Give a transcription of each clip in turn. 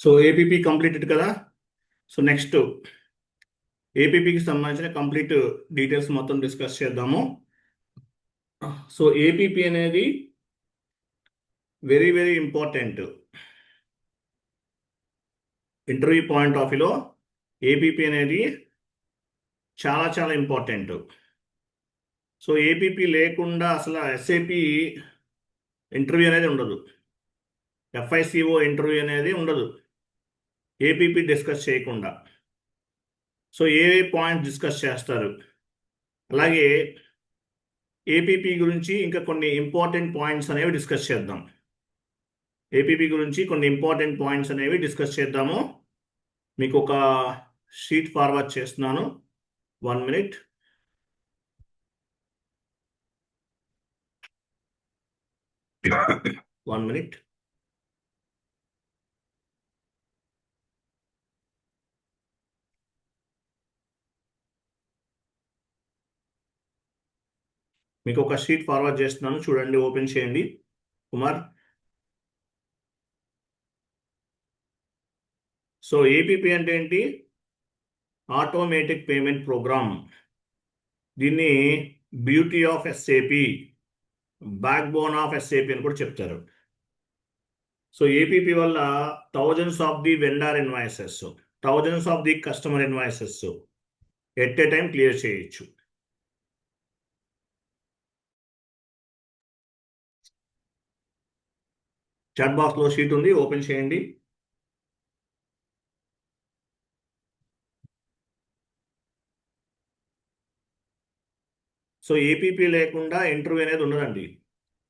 So APP completed కదా. So next ఏపీపీకి సంబంధించిన complete details మొత్తం డిస్కస్ చేద్దాము. సో ఏపీపీ అనేది very very important. Interview point of వ్యూలో ఏపీపీ అనేది చాలా చాలా ఇంపార్టెంట్. సో ఏపీపీ లేకుండా అసలు ఎస్ఏపి ఇంటర్వ్యూ అనేది ఉండదు, ఎఫ్ఐసిఓ ఇంటర్వ్యూ అనేది ఉండదు ఏపీపీ డిస్కస్ చేయకుండా. సో ఏ పాయింట్ డిస్కస్ చేస్తారు, అలాగే ఏపీపీ గురించి ఇంకా కొన్ని ఇంపార్టెంట్ పాయింట్స్ అనేవి డిస్కస్ చేద్దాం. ఏపీపీ గురించి కొన్ని ఇంపార్టెంట్ పాయింట్స్ అనేవి డిస్కస్ చేద్దాము. మీకు ఒక షీట్ ఫార్వర్డ్ చేస్తున్నాను, 1 minute. One minute. మీకు ఒక షీట్ ఫార్వర్డ్ చేస్తున్నాను, చూడండి, ఓపెన్ చేయండి కుమార్. సో ఏపీపీ అంటే ఏంటి? Automatic payment program. దీన్ని beauty of SAP, backbone of SAP అని కూడా చెప్తారు. సో ఏపీపీ వల్ల thousands of the vendor invoices, thousands of the customer invoices at a time clear చేయొచ్చు. చాట్ బాక్స్లో షీట్ ఉంది, ఓపెన్ చేయండి. సో ఏపీపీ లేకుండా ఇంటర్వ్యూ అనేది ఉండదండి.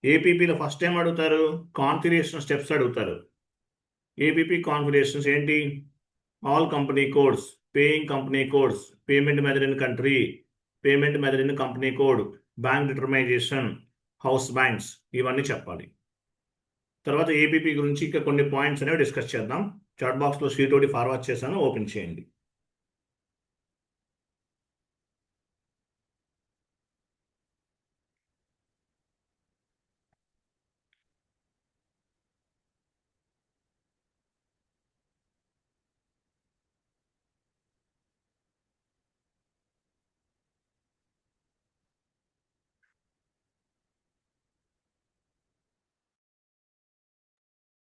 ఏపీపీలో ఫస్ట్ టైం అడుగుతారు, కాన్ఫిగరేషన్ స్టెప్స్ అడుగుతారు. ఏపీపీ కాన్ఫిగరేషన్స్ ఏంటి? All company codes, paying company codes, payment method in country, payment method in company code, bank determination, house banks, ఇవన్నీ చెప్పాలి. తర్వాత ఏపీపీ గురించి ఇంకా కొన్ని పాయింట్స్ అనేవి డిస్కస్ చేద్దాం. చాట్ బాక్స్లో షీట్ ఒకటి ఫార్వర్డ్ చేశాను, ఓపెన్ చేయండి.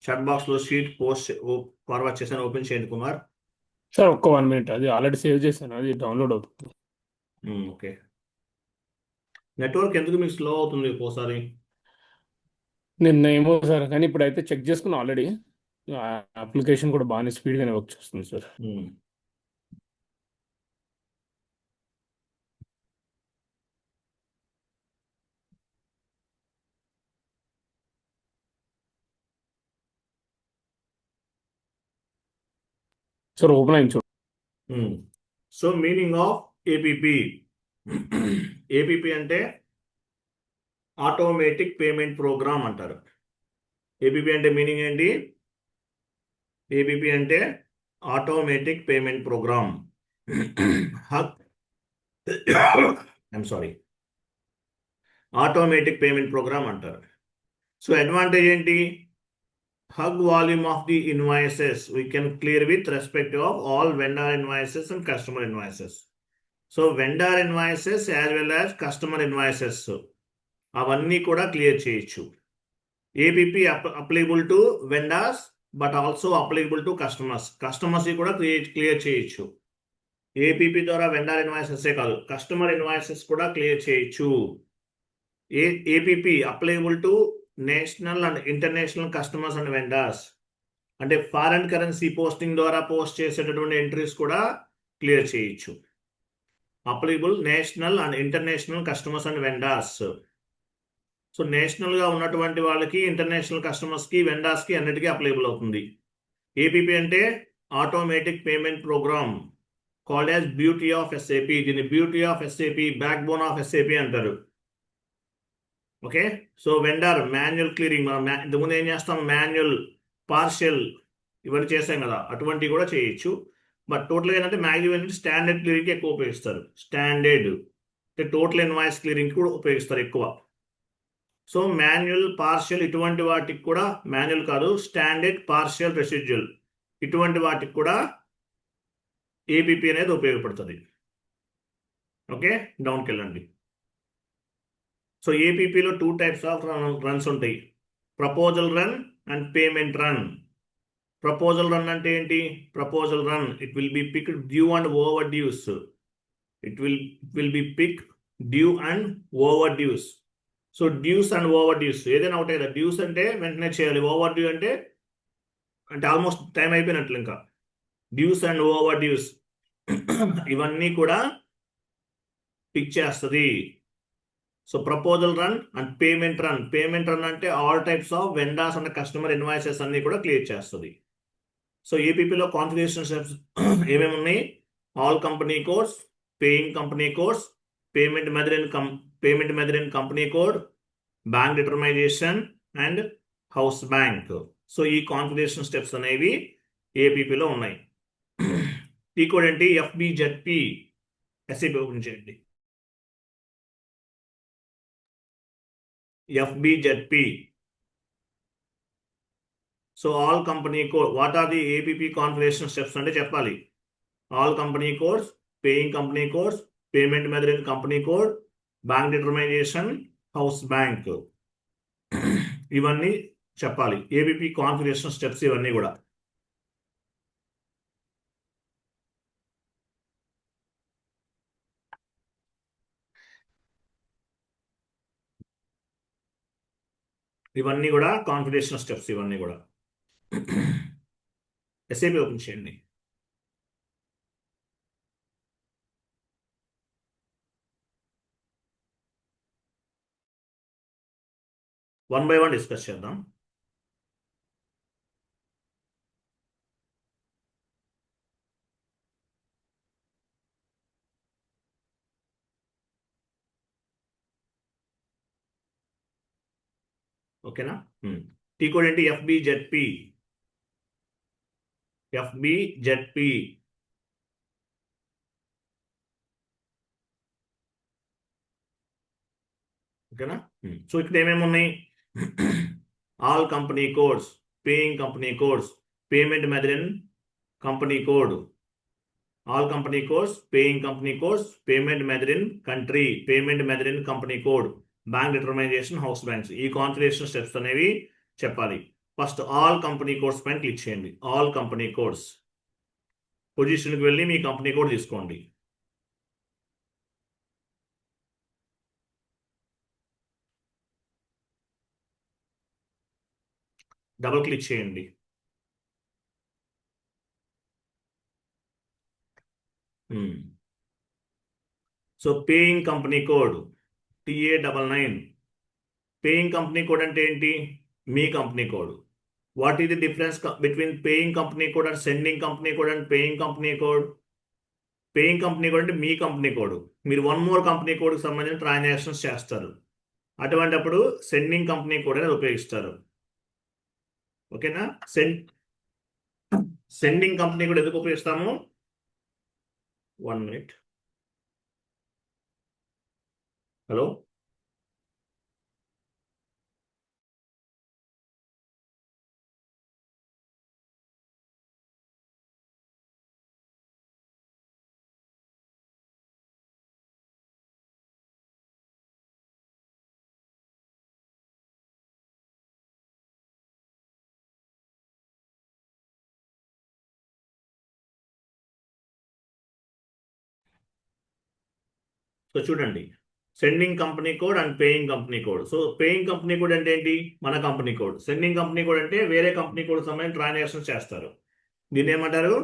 చాట్ బాక్స్లో షీట్ పోస్ట్ ఫార్వర్డ్ చేశాను, ఓపెన్ చేయండి కుమార్. సార్ ఒక్క 1 minute, అది ఆల్రెడీ సేవ్ చేశాను, అది డౌన్లోడ్ అవుతుంది. ఓకే. నెట్వర్క్ ఎందుకు మీకు స్లో అవుతుంది ఒక్కోసారి? నిన్న ఏమో సార్, కానీ ఇప్పుడైతే చెక్ చేసుకున్నా ఆల్రెడీ. అప్లికేషన్ కూడా బాగానే స్పీడ్గానే వర్క్ చేస్తుంది సార్. సార్ ఓపెన్ అయింది చూడండి. So meaning of APP. APP అంటే ఆటోమేటిక్ పేమెంట్ ప్రోగ్రామ్ అంటారు. ఏపీపీ అంటే మీనింగ్ ఏంటి? ఏపీపీ అంటే automatic payment program. I'm sorry, automatic payment program అంటారు. సో అడ్వాంటేజ్ ఏంటి? Huge volume of the invoices we can clear with respect of all vendor invoices and customer invoices. So vendor invoices as well as customer invoices అవన్నీ కూడా clear చేయొచ్చు. APP applicable to vendors but also applicable to customers. Customers కూడా clear చేయొచ్చు. APP ద్వారా vendor ఇన్వాయిసెసే కాదు, customer invoices కూడా clear చేయొచ్చు. APP applicable to national and international customers and vendors. అంటే ఫారెన్ కరెన్సీ పోస్టింగ్ ద్వారా పోస్ట్ చేసేటటువంటి ఎంట్రీస్ కూడా క్లియర్ చేయొచ్చు. Applicable national and international customers and vendors. So నేషనల్గా ఉన్నటువంటి వాళ్ళకి, ఇంటర్నేషనల్ కస్టమర్స్కి, వెండర్స్కి అన్నిటికీ అప్లికబుల్ అవుతుంది. ఏపీపీ అంటే automatic payment program called as beauty of SAP. దీన్ని beauty of SAP, backbone of SAP అంటారు. Okay. So vendor manual clearing, మనం ఇంతకుముందు ఏం చేస్తాం, మాన్యువల్, పార్షియల్ ఇవన్నీ చేసాం కదా, అటువంటివి కూడా చేయొచ్చు. బట్ టోటల్ ఏంటంటే మ్యాక్సిమం ఏంటంటే స్టాండర్డ్ క్లియరింగ్కి ఎక్కువ ఉపయోగిస్తారు. స్టాండర్డ్ అంటే టోటల్ ఇన్వాయిస్ క్లియరింగ్ కూడా ఉపయోగిస్తారు ఎక్కువ. సో మాన్యువల్, పార్షియల్ ఇటువంటి వాటికి కూడా, మాన్యువల్ కాదు, స్టాండర్డ్, పార్షియల్, రెసిడ్యువల్ ఇటువంటి వాటికి కూడా ఏపీపీ అనేది ఉపయోగపడుతుంది. ఓకే, డౌన్కి వెళ్ళండి. సో ఏపీపీలో 2 types ఆఫ్ రన్స్ ఉంటాయి, proposal run and payment run. Proposal run అంటే ఏంటి? Proposal run it will be pick due and over dues. It will be pick due and over dues. So dues and over dues ఏదైనా ఒకటే కదా. Dues అంటే వెంటనే చేయాలి, over due అంటే almost time అయిపోయినట్లు. ఇంకా డ్యూస్ అండ్ ఓవర్ డ్యూస్ ఇవన్నీ కూడా పిక్ చేస్తుంది. So proposal run and payment run. Payment run అంటే all types of vendors and customer invoices అన్ని కూడా క్లియర్ చేస్తుంది. సో ఏపీపీలో కాన్ఫిగరేషన్ స్టెప్స్ ఏమేమి ఉన్నాయి? All company codes, paying company codes, payment method in company code, bank determination and house bank. So ఈ configuration steps అనేవి ఏపీపీలో ఉన్నాయి. ఈ కోడ్ ఏంటి? ఎఫ్బిజెడ్పి. ఎస్ఏపీ ఓపెన్ చేయండి. FBZP. So all company code. What are the APP configuration steps అంటే చెప్పాలి. All company codes, paying company codes, payment method in company code, bank determination, house bank. ఇవన్నీ చెప్పాలి. ఏపీపీ కాన్ఫిగరేషన్ స్టెప్స్ ఇవన్నీ కూడా. ఇవన్నీ కూడా configuration steps ఇవన్నీ కూడా. ఎస్ఏపీ ఓపెన్ చేయండి. వన్ బై వన్ డిస్కస్ చేద్దాం. ఓకేనా? టీ కోడ్ ఏంటి? ఎఫ్బిజెడ్పి. ఎఫ్బిజెడ్పి. ఓకేనా? సో ఇక్కడ ఏమేమి ఉన్నాయి? All company codes, paying company codes, payment method in company code, all company codes, paying company codes, payment method in country, payment method in company code, bank determination, house banks. ఈ configuration steps అనేవి చెప్పాలి. First all company codes పైన click చేయండి. All company codes పొజిషన్కి వెళ్ళి మీ company code తీసుకోండి. Double click చేయండి. So paying company code TA99. Paying company code అంటే ఏంటి? మీ company code. What is the difference between paying company code and sending company code and paying company code? Paying company code అంటే మీ company code. మీరు one more company కోడ్కి సంబంధించిన transactions చేస్తారు. అటువంటిప్పుడు sending company code అనేది ఉపయోగిస్తారు. ఓకేనా? సెండింగ్ కంపెనీ కోడ్ ఎందుకు ఉపయోగిస్తాము? 1 minute. హలో, సో చూడండి, sending company code and paying company code. So paying company code అంటే ఏంటి? మన company code. Sending company code అంటే వేరే కంపెనీ కోడ్ సంబంధించిన ట్రాన్సాక్షన్స్ చేస్తారు. దీన్ని ఏమంటారు?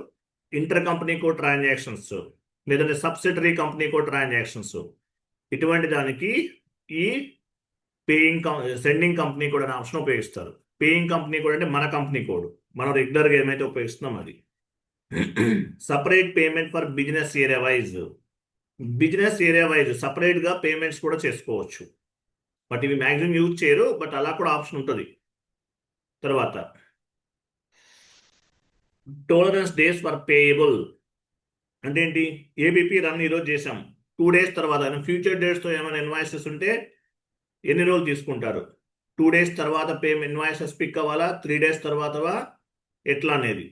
ఇంటర్ కంపెనీ కోడ్ ట్రాన్సాక్షన్స్, లేదంటే సబ్సిడరీ కంపెనీ కోడ్ ట్రాన్సాక్షన్స్. ఇటువంటి దానికి ఈ సెండింగ్ కంపెనీ కోడ్ అనే ఆప్షన్ ఉపయోగిస్తారు. పేయింగ్ కంపెనీ కోడ్ అంటే మన కంపెనీ కోడ్, మనం రెగ్యులర్గా ఏమైతే ఉపయోగిస్తున్నాం అది. Separate payment for business area wise. Business area wise సపరేట్గా పేమెంట్స్ కూడా చేసుకోవచ్చు. బట్ ఇవి మ్యాక్సిమం యూజ్ చేయరు, బట్ అలా కూడా ఆప్షన్ ఉంటుంది. తర్వాత టోలరెన్స్ డేస్ ఫర్ పేయబుల్ అంటే ఏంటి? ఏబిపి రన్ ఈరోజు చేసాం, 2 days తర్వాత ఫ్యూచర్ డేట్స్తో ఏమైనా ఇన్వాయిసెస్ ఉంటే ఎన్ని రోజులు తీసుకుంటారు? 2 days తర్వాత ఇన్వాయిసెస్ పిక్ అవ్వాలా, 3 days తర్వాతవా, ఎట్లా అనేది.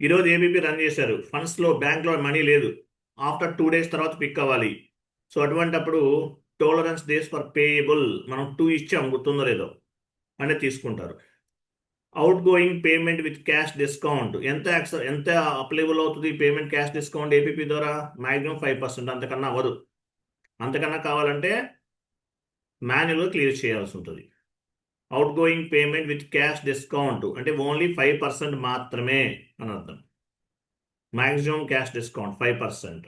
ఈరోజు ఏబీపీ రన్ చేశారు, ఫండ్స్లో బ్యాంక్లో మనీ లేదు, ఆఫ్టర్ 2 days తర్వాత పిక్ అవ్వాలి. సో అటువంటప్పుడు టోలరెన్స్ డేస్ ఫర్ పేయబుల్ మనం 2 ఇచ్చాం, గుర్తుందో లేదో, అంటే తీసుకుంటారు. Out going payment with cash discount ఎంత అప్లికబుల్ అవుతుంది పేమెంట్ క్యాష్ డిస్కౌంట్ ఏపీపీ ద్వారా? మ్యాక్సిమం 5%, అంతకన్నా అవ్వదు. అంతకన్నా కావాలంటే మాన్యువల్గా క్లియర్ చేయాల్సి ఉంటుంది. Out going payment with cash discount అంటే ఓన్లీ 5% మాత్రమే అని అర్థం. Maximum cash discount 5%.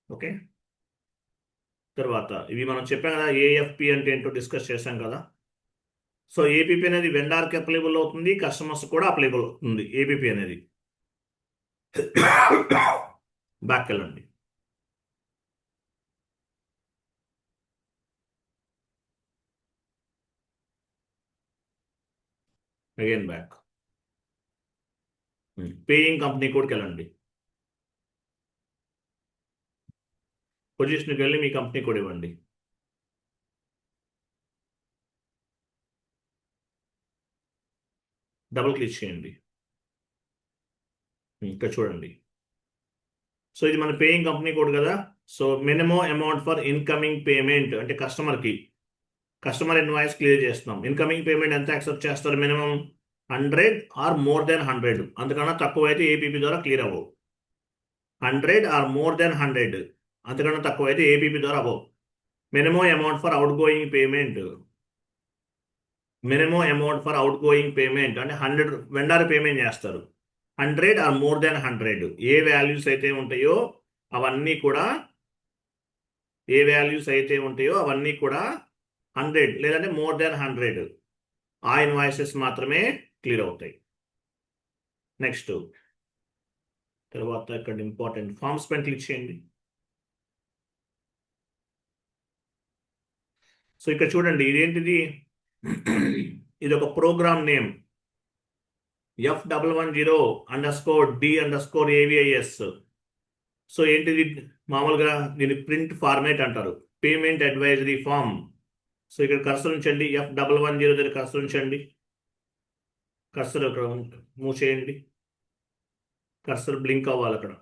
ఓకే, తర్వాత ఇవి మనం చెప్పాం కదా, ఏఎఫ్పి అంటే ఏంటో డిస్కస్ చేశాం కదా. సో ఏపీపీ అనేది వెండార్కి అప్లికబుల్ అవుతుంది, కస్టమర్స్ కూడా అప్లికబుల్ అవుతుంది ఏపీపీ అనేది. బ్యాక్ వెళ్ళండి. Again back. పేయింగ్ కంపెనీ కోడ్కి వెళ్ళండి. పొజిషన్కి వెళ్ళి మీ కంపెనీ కోడ్ ఇవ్వండి. డబుల్ క్లిక్ చేయండి. ఇక్కడ చూడండి. సో ఇది మన పేయింగ్ కంపెనీ కోడ్ కదా. So minimum amount for incoming payment అంటే కస్టమర్ ఇన్వాయిస్ క్లియర్ చేస్తున్నాం. ఇన్కమింగ్ పేమెంట్ ఎంత యాక్సెప్ట్ చేస్తారు? Minimum 100 or more than 100. అంతకన్నా తక్కువ అయితే ఏపీపీ ద్వారా క్లియర్ అవ్వవు. 100 ఆర్ మోర్ దెన్ 100, అంతకన్నా తక్కువ అయితే ఏపీపీ ద్వారా అవ్వవు. Minimum amount for outgoing payment అంటే 100 వెండర్ పేమెంట్ చేస్తారు. 100 ఆర్ మోర్ దెన్ 100 ఏ వాల్యూస్ అయితే ఉంటాయో అవన్నీ కూడా 100 లేదంటే మోర్ దెన్ 100 ఆ ఇన్వాయిసెస్ మాత్రమే క్లియర్ అవుతాయి. నెక్స్ట్ తర్వాత ఇక్కడ ఇంపార్టెంట్ ఫార్మ్స్ పైన క్లిక్ చేయండి. సో ఇక్కడ చూడండి, ఇదేంటిది? ఇది ఒక ప్రోగ్రామ్ నేమ్ F110_D_AVIS. సో ఏంటిది? మామూలుగా దీన్ని ప్రింట్ ఫార్మేట్ అంటారు, పేమెంట్ అడ్వైజరీ ఫామ్. సో ఇక్కడ కర్సర్ ఉంచండి, F110 దగ్గర కర్సర్ ఉంచండి. కర్సర్ ఇక్కడ మూవ్ చేయండి, కర్సర్ బ్లింక్ అవ్వాలి అక్కడ.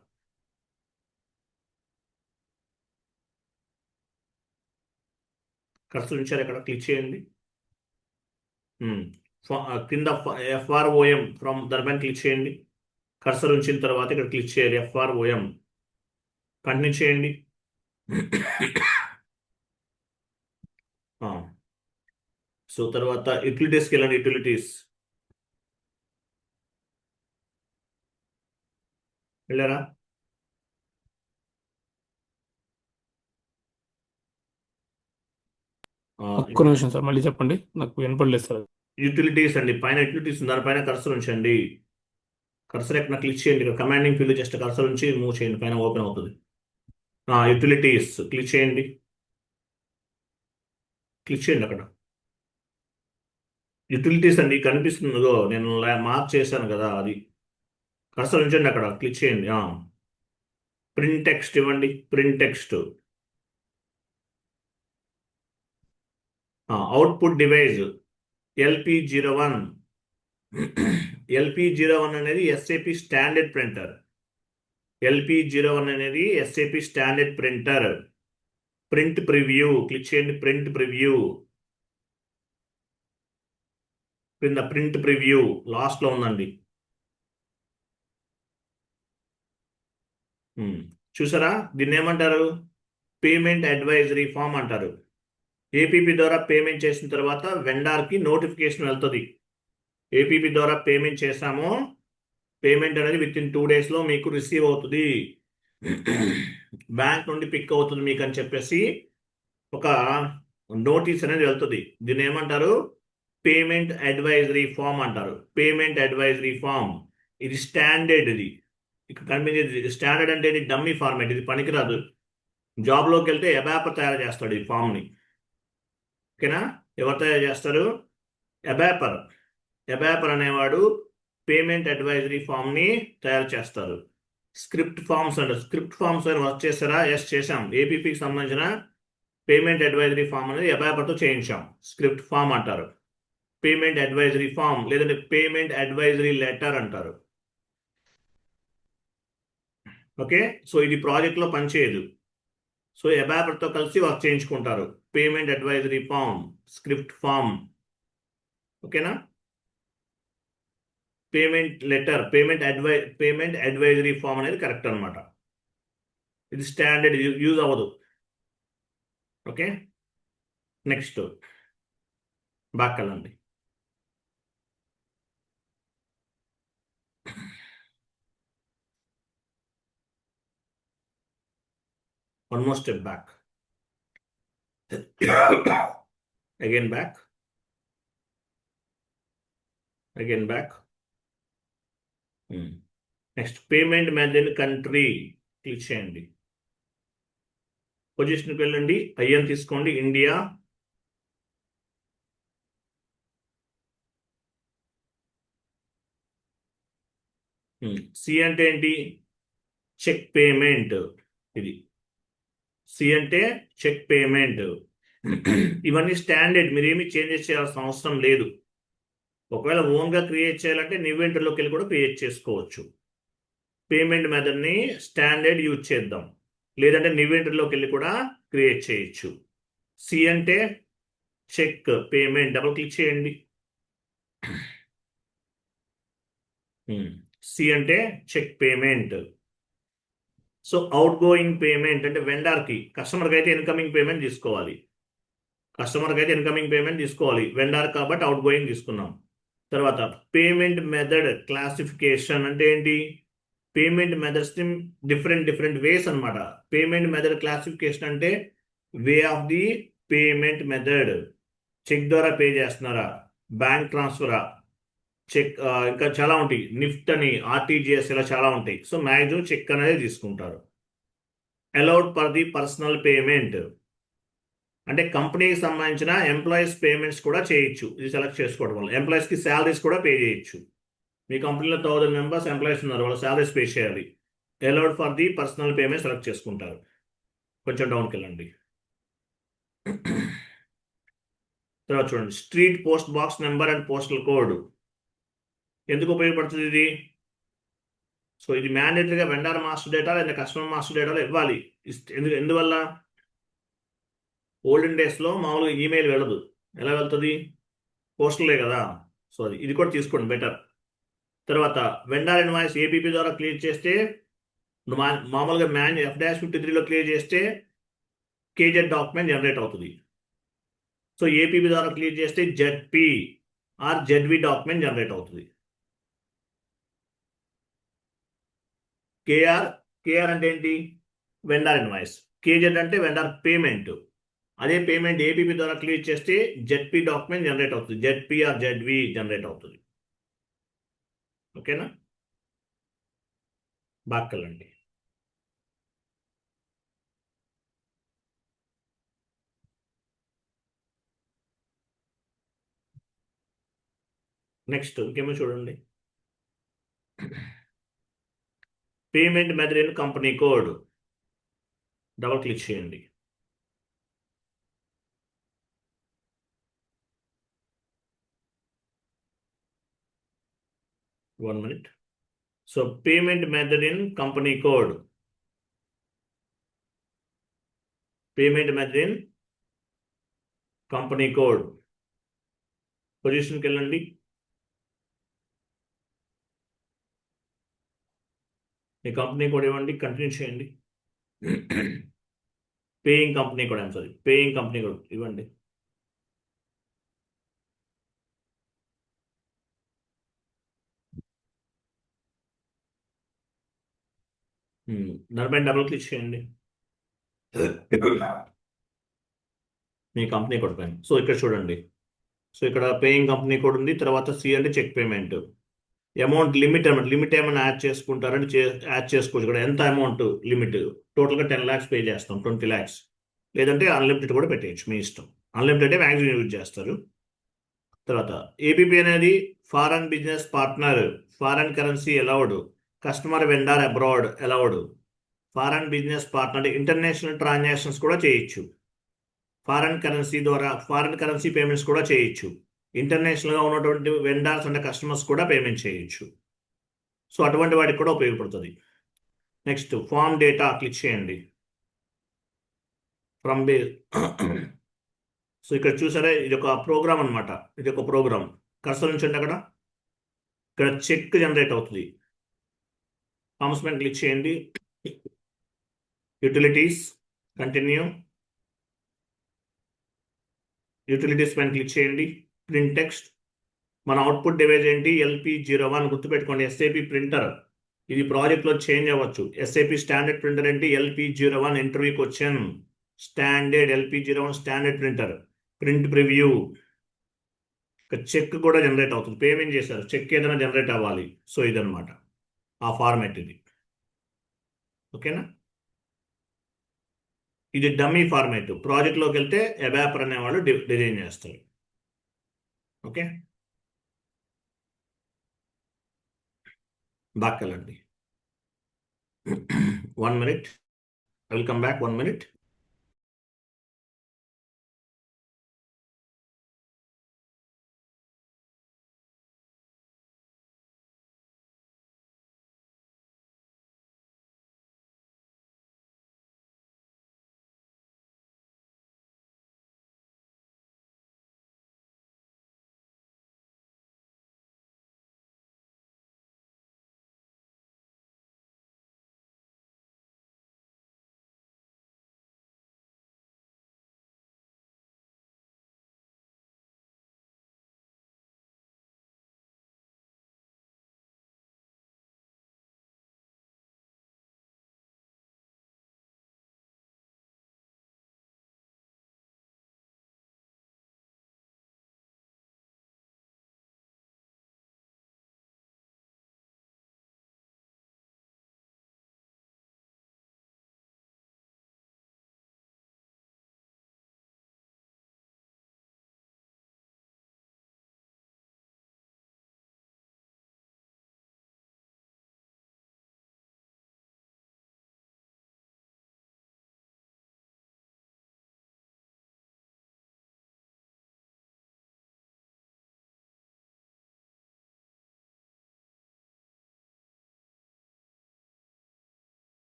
కర్సర్ ఉంచారు, అక్కడ క్లిక్ చేయండి. కింద FROM ఫ్రమ్ దానిపైన క్లిక్ చేయండి. కర్సర్ ఉంచిన తర్వాత ఇక్కడ క్లిక్ చేయాలి, FROM కంటిన్యూ చేయండి. సో తర్వాత యూటిలిటీస్కి వెళ్ళండి. యూటిలిటీస్ వెళ్ళారా? ఒక్క నిమిషం సార్, మళ్ళీ చెప్పండి, నాకు వినపడలేదు సార్. యూటిలిటీస్ అండి, పైన యూటిలిటీస్ దానిపైన కర్సర్ ఉంచండి. కర్సర్ ఎక్కడ క్లిక్ చేయండి, ఇక్కడ కమాండింగ్ ఫీల్డ్ జస్ట్ కర్సర్ ఉంచి మూవ్ చేయండి, పైన ఓపెన్ అవుతుంది. యూటిలిటీస్ క్లిక్ చేయండి, అక్కడ యూటిలిటీస్ అండి కనిపిస్తుందో, నేను మార్క్ చేశాను కదా, అది కర్సర్ ఉంచండి, అక్కడ క్లిక్ చేయండి. ప్రింట్ టెక్స్ట్ ఇవ్వండి, print text. Output device LP01. LP01 అనేది SAP స్టాండర్డ్ ప్రింటర్. LP01 అనేది SAP standard printer. Print preview click చేయండి, ప్రింట్ ప్రివ్యూ. కింద ప్రింట్ ప్రివ్యూ లాస్ట్లో ఉందండి. చూసారా? దీన్ని ఏమంటారు? పేమెంట్ అడ్వైజరీ ఫామ్ అంటారు. ఏపీపీ ద్వారా పేమెంట్ చేసిన తర్వాత వెండార్కి నోటిఫికేషన్ వెళ్తుంది, ఏపీపీ ద్వారా పేమెంట్ చేశాము, పేమెంట్ అనేది విత్ ఇన్ 2 daysలో మీకు రిసీవ్ అవుతుంది, బ్యాంక్ నుండి పిక్ అవుతుంది మీకు అని చెప్పేసి ఒక నోటీస్ అనేది వెళ్తుంది. దీన్ని ఏమంటారు? పేమెంట్ అడ్వైజరీ ఫామ్ అంటారు. పేమెంట్ అడ్వైజరీ ఫామ్ ఇది స్టాండర్డ్. ఇది ఇక్కడ కనిపించేది స్టాండర్డ్ అంటే ఇది డమ్మీ ఫార్మేట్, ఇది పనికిరాదు. జాబ్లోకి వెళ్తే అబాపర్ తయారు చేస్తాడు ఈ ఫామ్ని. ఓకేనా? ఎవరు తయారు చేస్తారు? అబాపర్ అనేవాడు పేమెంట్ అడ్వైజరీ ఫామ్ని తయారు చేస్తారు. స్క్రిప్ట్ ఫామ్స్ అంటారు. స్క్రిప్ట్ ఫామ్స్ అని వర్క్ చేస్తారా? ఎస్, చేసాం. ఏపీపీకి సంబంధించిన పేమెంట్ అడ్వైజరీ ఫామ్ అనేది అబాపర్తో చేయించాం, స్క్రిప్ట్ ఫామ్ అంటారు. పేమెంట్ అడ్వైజరీ ఫామ్ లేదంటే పేమెంట్ అడ్వైజరీ లెటర్ అంటారు. ఓకే, సో ఇది ప్రాజెక్ట్లో పనిచేయదు. సో ఎబాప్తో కలిసి వర్క్ చేయించుకుంటారు. Payment advisory form, script form, ఓకేనా. Payment letter, payment advisory form అనేది కరెక్ట్ అనమాట. ఇది స్టాండర్డ్, యూజ్ అవ్వదు. ఓకే, నెక్స్ట్ బాక్కలండి. One more step back. Again back. Again back. Next, payment method country. Click చేయండి. పొజిషన్కి వెళ్ళండి, ఐఎన్ తీసుకోండి, ఇండియా. సి అంటే ఏంటి? Check payment. ఇది సి అంటే చెక్ పేమెంట్. ఇవన్నీ స్టాండర్డ్, మీరేమి చేంజెస్ చేయాల్సిన అవసరం లేదు. ఒకవేళ ఓన్గా క్రియేట్ చేయాలంటే నివెంటర్లోకి వెళ్ళి కూడా క్రియేట్ చేసుకోవచ్చు. పేమెంట్ మెథడ్ని స్టాండర్డ్ యూజ్ చేద్దాం, లేదంటే నివెంటర్లోకి వెళ్ళి కూడా క్రియేట్ చేయొచ్చు. సి అంటే చెక్ పేమెంట్, డబుల్ క్లిక్ చేయండి. సి అంటే check payment. So outgoing payment అంటే వెండర్కి, కస్టమర్కి అయితే ఇన్కమింగ్ పేమెంట్ తీసుకోవాలి. వెండర్ కాబట్టి అవుట్ గోయింగ్ తీసుకున్నాం. తర్వాత పేమెంట్ మెథడ్ క్లాసిఫికేషన్ అంటే ఏంటి? పేమెంట్ మెథడ్స్ డిఫరెంట్ వేస్ అనమాట. పేమెంట్ మెథడ్ క్లాసిఫికేషన్ అంటే way of the payment method. Check ద్వారా పే చేస్తున్నారా, బ్యాంక్ ట్రాన్స్ఫరా, చెక్, ఇంకా చాలా ఉంటాయి, నిఫ్ట్ అని, ఆర్టీజీఎస్, ఇలా చాలా ఉంటాయి. సో మ్యాక్సిమం చెక్ అనేది తీసుకుంటారు. Allowed for the personal payment అంటే కంపెనీకి సంబంధించిన ఎంప్లాయీస్ పేమెంట్స్ కూడా చేయొచ్చు. ఇది సెలెక్ట్ చేసుకోవడం వల్ల ఎంప్లాయీస్కి శాలరీస్ కూడా పే చేయొచ్చు. మీ కంపెనీలో 1000 మెంబర్స్ ఎంప్లాయీస్ ఉన్నారు, వాళ్ళ శాలరీస్ పే చేయాలి. Allowed for the personal payment select చేసుకుంటారు. కొంచెం డౌన్కి వెళ్ళండి. తర్వాత చూడండి, street post box number and postal code. ఎందుకు ఉపయోగపడుతుంది ఇది? సో ఇది మ్యాండేటరీగా వెండర్ మాస్టర్ డేటా లేదా కస్టమర్ మాస్టర్ డేటాలో ఇవ్వాలి. ఎందువల్ల? ఓల్డెన్ డేస్లో మామూలుగా ఈమెయిల్ వెళ్ళదు. ఎలా వెళ్తుంది? పోస్టలే కదా. సో ఇది కూడా తీసుకోండి, బెటర్. తర్వాత వెండర్ ఇన్వాయిస్ ఏపీపీ ద్వారా క్లియర్ చేస్తే, మామూలుగా F-53లో క్లియర్ చేస్తే కేజెడ్ డాక్యుమెంట్ జనరేట్ అవుతుంది. సో ఏపీపీ ద్వారా క్లియర్ చేస్తే ZP or ZV document generate అవుతుంది. కేఆర్ అంటే ఏంటి? Vendor invoice. కేజెడ్ అంటే వెండర్ పేమెంట్. అదే పేమెంట్ ఏపీపీ ద్వారా క్లియర్ చేస్తే జెడ్పీ డాక్యుమెంట్ జనరేట్ అవుతుంది. జెడ్పీ ఆర్ జెడ్వి జనరేట్ అవుతుంది. ఓకేనా? బాక్కలండి. నెక్స్ట్ ఇంకేమో చూడండి, payment method in company code. Double click చేయండి. One minute. So payment method in company code. Payment method in company code. పొజిషన్కి వెళ్ళండి. మీ కంపెనీ కోడ్ ఇవ్వండి, కంటిన్యూ చేయండి. Paying company code, paying company code ఇవ్వండి. దానిపైన డబుల్ క్లిక్ చేయండి మీ company code పైన. So ఇక్కడ చూడండి, సో ఇక్కడ పేయింగ్ కంపెనీ కోడ్ ఉంది. తర్వాత సి అంటే చెక్ పేమెంట్. అమౌంట్ లిమిట్ ఏమైనా యాడ్ చేసుకుంటారని యాడ్ చేసుకోవచ్చు. ఇక్కడ ఎంత అమౌంట్ లిమిట్? టోటల్గా 10 lakhs పే చేస్తాం, 20 lakhs. లేదంటే అన్లిమిటెడ్ కూడా పెట్టేయచ్చు, మీ ఇష్టం. అన్లిమిటెడ్ అంటే మ్యాక్సిమం యూజ్ చేస్తారు. తర్వాత ఏపీపీ అనేది foreign business partner, foreign currency allowed, customer vendor abroad allowed. Foreign business partner అంటే ఇంటర్నేషనల్ ట్రాన్సాక్షన్స్ కూడా చేయొచ్చు. ఫారెన్ కరెన్సీ పేమెంట్స్ కూడా చేయొచ్చు. ఇంటర్నేషనల్గా ఉన్నటువంటి వెండర్స్ అంటే కస్టమర్స్ కూడా పేమెంట్ చేయొచ్చు. సో అటువంటి వాటికి కూడా ఉపయోగపడుతుంది. నెక్స్ట్ ఫామ్ డేటా క్లిక్ చేయండి. ఫ్రమ్ బే సో ఇక్కడ చూసారా, ఇది ఒక ప్రోగ్రామ్ అనమాట. ఇది ఒక ప్రోగ్రామ్. కర్సర్ ఉంచండి అక్కడ. ఇక్కడ చెక్ జనరేట్ అవుతుంది. ఫార్మ్స్ పైన క్లిక్ చేయండి. Utilities, continue. యూటిలిటీస్ పైన క్లిక్ చేయండి. Print text. మన అవుట్పుట్ డివైస్ ఏంటి? LP01. గుర్తుపెట్టుకోండి, ఎస్ఏపి ప్రింటర్. ఇది ప్రాజెక్ట్లో చేంజ్ అవ్వచ్చు. ఎస్ఏపి స్టాండర్డ్ ప్రింటర్ ఏంటి? LP01 interview question. Standard LP01 standard printer. Print preview. Check కూడా జనరేట్ అవుతుంది. పేమెంట్ చేశారు, చెక్ ఏదైనా జనరేట్ అవ్వాలి. సో ఇదనమాట ఆ ఫార్మాట్. ఇది ఓకేనా? ఇది డమ్మీ ఫార్మాట్. ప్రాజెక్ట్లోకి వెళ్తే అబాపర్ అనేవాళ్ళు డిజైన్ చేస్తారు. ఓకే, బ్యాక్ వెళ్ళండి. 1 minute. I will come back 1 minute.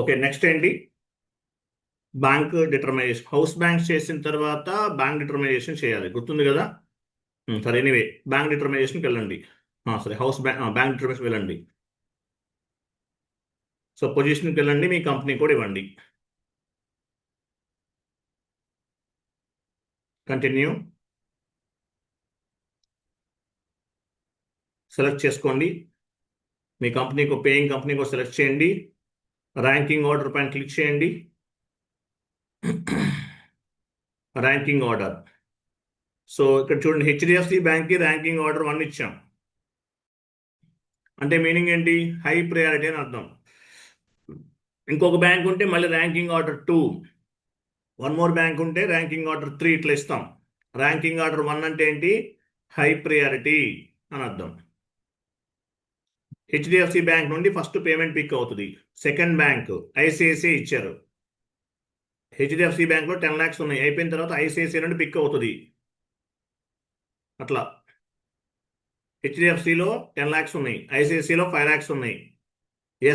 Okay, next ఏంటి? Bank determination. హౌస్ బ్యాంక్ చేసిన తర్వాత బ్యాంక్ డిటర్మైజేషన్ చేయాలి, గుర్తుంది కదా? సరే, ఎనీవే బ్యాంక్ డిటర్మైజేషన్కి వెళ్ళండి. సరే, బ్యాంక్ డిటర్మైజేషన్ వెళ్ళండి. సో పొజిషన్కి వెళ్ళండి, మీ కంపెనీ కూడా ఇవ్వండి. కంటిన్యూ. సెలెక్ట్ చేసుకోండి. మీ కంపెనీకి పేయింగ్ కంపెనీకి సెలెక్ట్ చేయండి. ర్యాంకింగ్ ఆర్డర్ పైన క్లిక్ చేయండి. Ranking order. సో ఇక్కడ చూడండి, HDFC బ్యాంక్కి ర్యాంకింగ్ ఆర్డర్ 1 ఇచ్చాం. అంటే మీనింగ్ ఏంటి? హై ప్రయారిటీ అని అర్థం. ఇంకొక బ్యాంక్ ఉంటే మళ్ళీ ర్యాంకింగ్ ఆర్డర్ 2, 1 మోర్ బ్యాంక్ ఉంటే ర్యాంకింగ్ ఆర్డర్ 3, ఇట్లా ఇస్తాం. ర్యాంకింగ్ ఆర్డర్ 1 అంటే ఏంటి? హై ప్రయారిటీ అని అర్థం. HDFC బ్యాంక్ నుండి ఫస్ట్ పేమెంట్ పిక్ అవుతుంది. సెకండ్ బ్యాంక్ ICICI ఇచ్చారు. HDFC బ్యాంక్లో 10 lakhs ఉన్నాయి, అయిపోయిన తర్వాత ICICI నుండి పిక్ అవుతుంది. అట్లా HDFCలో 10 lakhs ఉన్నాయి, ICICIలో 5 lakhs ఉన్నాయి,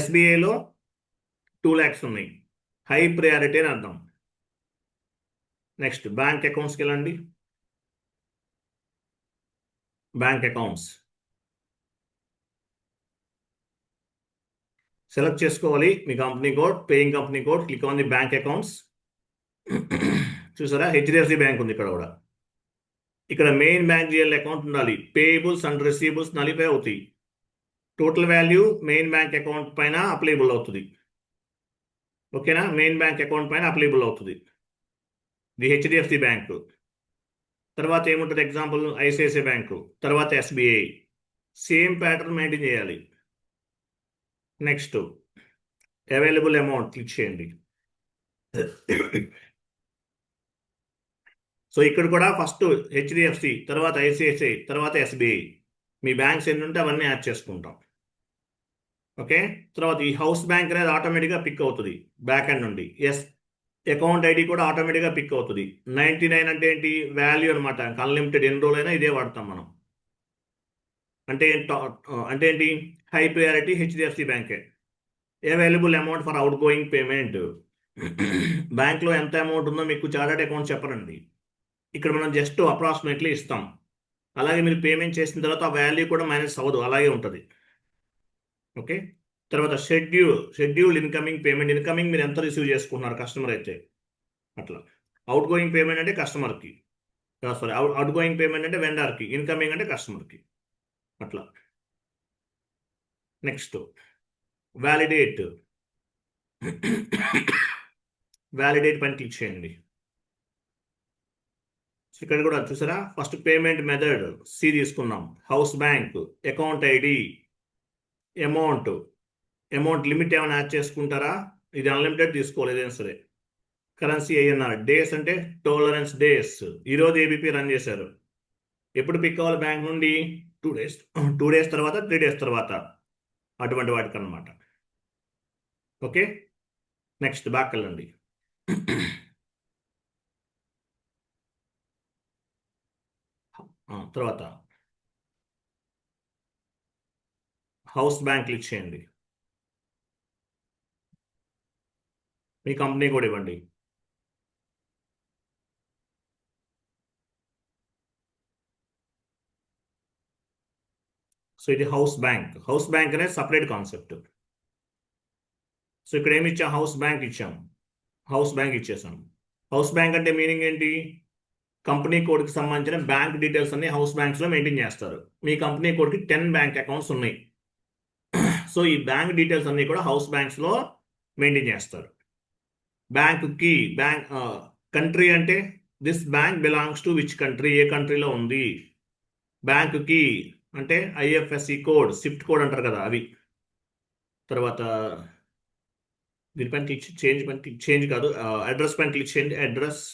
SBIలో 2 lakhs ఉన్నాయి. హై ప్రయారిటీ అని అర్థం. నెక్స్ట్ బ్యాంక్ అకౌంట్స్కి వెళ్ళండి. బ్యాంక్ అకౌంట్స్ సెలెక్ట్ చేసుకోవాలి. మీ company code, paying company code, click on the bank accounts. చూసారా, HDFC బ్యాంక్ ఉంది ఇక్కడ కూడా. ఇక్కడ మెయిన్ బ్యాంక్ GL అకౌంట్ ఉండాలి. పేయబుల్స్ అండ్ రిసీవబుల్స్ నలిపే అవుతాయి. Total value main bank account పైన అప్లైబుల్ అవుతుంది. ఓకేనా? మెయిన్ బ్యాంక్ అకౌంట్ పైన అప్లైబుల్ అవుతుంది ఇది HDFC బ్యాంకు. తర్వాత ఏముంటుంది? ఎగ్జాంపుల్ ICICI బ్యాంకు, తర్వాత SBI. సేమ్ ప్యాటర్న్ మెయింటైన్ చేయాలి. నెక్స్ట్ అవైలబుల్ అమౌంట్ క్లిక్ చేయండి. సో ఇక్కడ కూడా ఫస్ట్ HDFC, తర్వాత ICICI, తర్వాత SBI. మీ బ్యాంక్స్ ఎన్ని ఉంటే అవన్నీ యాడ్ చేసుకుంటాం. ఓకే, తర్వాత ఈ హౌస్ బ్యాంక్ అనేది ఆటోమేటిక్గా పిక్ అవుతుంది బ్యాక్ ఎండ్ నుండి. అకౌంట్ ఐడి కూడా ఆటోమేటిక్గా పిక్ అవుతుంది. 99 అంటే ఏంటి? వాల్యూ అనమాట. అన్లిమిటెడ్ ఎన్ని రోజులైనా ఇదే వాడతాం మనం. అంటే అంటే ఏంటి? హై ప్రియారిటీ హెచ్డిఎఫ్సి బ్యాంకే. Available amount for outgoing payment. బ్యాంక్లో ఎంత అమౌంట్ ఉందో మీకు చార్టెడ్ అకౌంట్ చెప్పరండి. ఇక్కడ మనం జస్ట్ అప్రాక్సిమేట్లీ ఇస్తాం. అలాగే మీరు పేమెంట్ చేసిన తర్వాత ఆ వాల్యూ కూడా మైనస్ అవ్వదు, అలాగే ఉంటుంది. ఓకే. తర్వాత షెడ్యూల్డ్ ఇన్కమింగ్ పేమెంట్. ఇన్కమింగ్ మీరు ఎంత రిసీవ్ చేసుకుంటున్నారు కస్టమర్ అయితే అట్లా. అవుట్ గోయింగ్ పేమెంట్ అంటే కస్టమర్కి, సారీ, అవుట్ గోయింగ్ పేమెంట్ అంటే వెండర్కి, ఇన్కమింగ్ అంటే కస్టమర్కి అట్లా. Next validate. వ్యాలిడేట్ పైన క్లిక్ చేయండి. ఇక్కడ కూడా చూసారా, ఫస్ట్ పేమెంట్ మెథడ్ సి తీసుకున్నాం, house bank, account ID, amount. Amount limit ఏమైనా యాడ్ చేసుకుంటారా? ఇది అన్లిమిటెడ్ తీసుకోవాలి ఏదైనా సరే. Currency INR. డేస్ అంటే టోలరెన్స్ డేస్. ఈరోజు ఏబిపి రన్ చేశారు. ఎప్పుడు పిక్ అవ్వాలి బ్యాంక్ నుండి? 2 days, 2 days తర్వాత, 3 days తర్వాత, అటువంటి వాటికి అనమాట. ఓకే. నెక్స్ట్ బ్యాక్ వెళ్ళండి. తర్వాత హౌస్ బ్యాంక్ క్లిక్ చేయండి. మీ కంపెనీ కూడా ఇవ్వండి. సో ఇది హౌస్ బ్యాంక్. హౌస్ బ్యాంక్ అనేది సపరేట్ కాన్సెప్ట్. సో ఇక్కడ ఏమి ఇచ్చాం? హౌస్ బ్యాంక్ ఇచ్చాం, హౌస్ బ్యాంక్ ఇచ్చేసాం. హౌస్ బ్యాంక్ అంటే మీనింగ్ ఏంటి? కంపెనీ కోడ్కి సంబంధించిన బ్యాంక్ డీటెయిల్స్ అన్ని హౌస్ బ్యాంక్స్లో మెయింటైన్ చేస్తారు. మీ కంపెనీ కోడ్కి 10 బ్యాంక్ అకౌంట్స్ ఉన్నాయి. సో ఈ బ్యాంక్ డీటెయిల్స్ అన్ని కూడా హౌస్ బ్యాంక్స్లో మెయింటైన్ చేస్తారు. బ్యాంక్కి కంట్రీ అంటే this bank belongs to which country, ఏ కంట్రీలో ఉంది. బ్యాంక్కి అంటే ఐఎఫ్ఎస్సి కోడ్, స్విఫ్ట్ కోడ్ అంటారు కదా, అవి. తర్వాత దీనిపైన క్లిక్ చేంజ్ కాదు, అడ్రస్ పైన క్లిక్ చేయండి. అడ్రస్,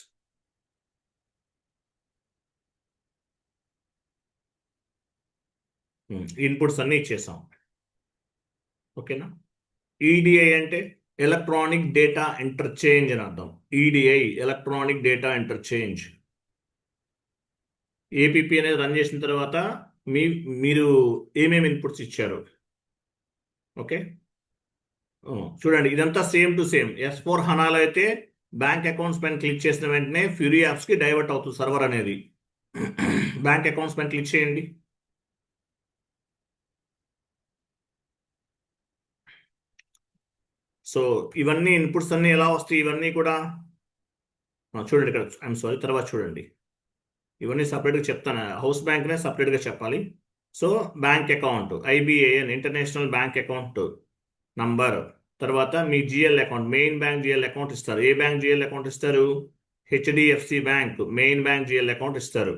ఇన్పుట్స్ అన్నీ ఇచ్చేసాం. ఓకేనా. ఈడిఐ అంటే ఎలక్ట్రానిక్ డేటా ఇంటర్చేంజ్ అని అర్థం. EDI electronic data interchange. APP అనేది రన్ చేసిన తర్వాత మీరు ఏమేమి ఇన్పుట్స్ ఇచ్చారు. ఓకే. చూడండి, ఇదంతా సేమ్ టు సేమ్. S4 హనాలో అయితే బ్యాంక్ అకౌంట్స్ పైన క్లిక్ చేసిన వెంటనే ఫ్యూరీ యాప్స్కి డైవర్ట్ అవుతుంది సర్వర్ అనేది. బ్యాంక్ అకౌంట్స్ పైన క్లిక్ చేయండి. సో ఇవన్నీ ఇన్పుట్స్ అన్నీ ఎలా వస్తాయి? ఇవన్నీ కూడా చూడండి ఇక్కడ. ఐఎమ్ సారీ, తర్వాత చూడండి. ఇవన్నీ సపరేట్గా చెప్తాను. హౌస్ బ్యాంక్నే సపరేట్గా చెప్పాలి. So bank account, IBAN, international bank account number. తర్వాత మీ GL account, main bank GL account ఇస్తారు. ఏ బ్యాంక్ జిఎల్ అకౌంట్ ఇస్తారు? HDFC bank main bank GL account ఇస్తారు.